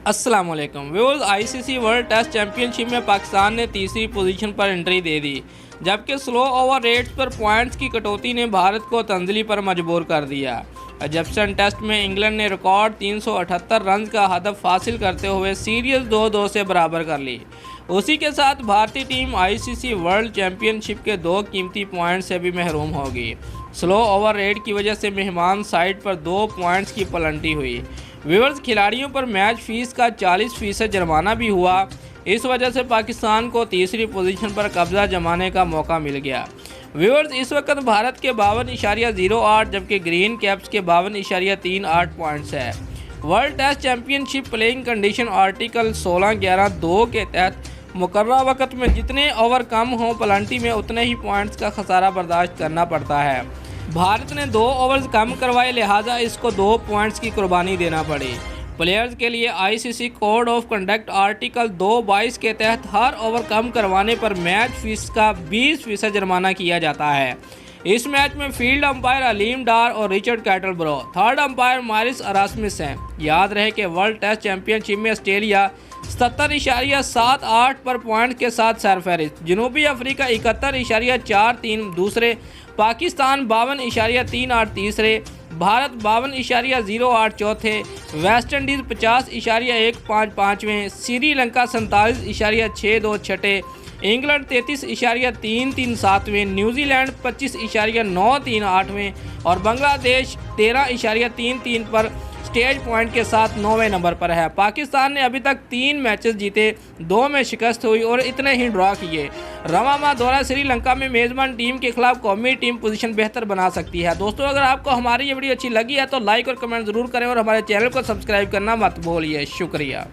अस्सलाम वालेकुम viewers. ICC world test championship में पाकिस्तान ने तीसरी पोजीशन पर एंट्री दे दी, जबकि स्लो ओवर रेट्स पर पॉइंट्स की कटौती ने भारत को तंजली पर मजबूर कर दिया। इजिप्शियन टेस्ट में इंग्लैंड ने रिकॉर्ड 378 रन का हदफ हासिल करते हुए सीरीज 2-2 से बराबर कर ली। उसी के साथ भारतीय टीम आईसीसी वर्ल्ड चैंपियनशिप के 2 कीमती पॉइंट से भी महरूम होगी। स्लो ओवर रेट की वजह से मेहमान साइड पर 2 पॉइंट्स की पलटी हुई। व्यूअर्स, खिलाड़ियों पर मैच फीस का 40% जुर्माना भी हुआ। इस वजह से पाकिस्तान को तीसरी पोजीशन पर कब्जा जमाने का मौका मिल गया। व्यूअर्स, इस वक्त भारत के 52.08 जबकि ग्रीन कैप्स के 52.38 पॉइंट्स है। World test championship playing condition article 16(11)(2) के तहत मुकर्रर वक्त में जितने ओवर कम हों पलंटी में उतने ही पॉइंट्स का खसारा बर्दाश्त करना पड़ता है। भारत ने 2 ओवर्स कम करवाए, लिहाजा इसको 2 पॉइंट्स की कुर्बानी देना पड़ी। प्लेयर्स के लिए ICC code of conduct article 2(22) के तहत हर ओवर कम करवाने पर मैच फीस का 20% जुर्माना किया जाता है। इस मैच में फील्ड अंपायर अलीम डार और रिचर्ड कैटलब्रो, थर्ड अंपायर मारिस अरास्मिस हैं। याद रहे कि वर्ल्ड टेस्ट चैंपियनशिप में ऑस्ट्रेलिया 77.78 पर पॉइंट के साथ सरफहरिस्त, जनूबी अफ्रीका 71.43 दूसरे, पाकिस्तान 52.38 तीसरे, भारत 52.08 चौथे, वेस्ट इंडीज़ 50.15 पाँचवें, श्रीलंका 47.62 छठे, इंग्लैंड 33.33 सातवें, न्यूजीलैंड 25.93 आठवें और बांग्लादेश 13.33 पर स्टेज पॉइंट के साथ 9वें नंबर पर है। पाकिस्तान ने अभी तक 3 मैचेस जीते, 2 में शिकस्त हुई और इतने ही ड्रॉ किए। रवामा दौरा श्रीलंका में मेज़बान टीम के खिलाफ कौमी टीम पोजीशन बेहतर बना सकती है। दोस्तों, अगर आपको हमारी ये वीडियो अच्छी लगी है तो लाइक और कमेंट ज़रूर करें और हमारे चैनल को सब्सक्राइब करना मत भूलिए। शुक्रिया।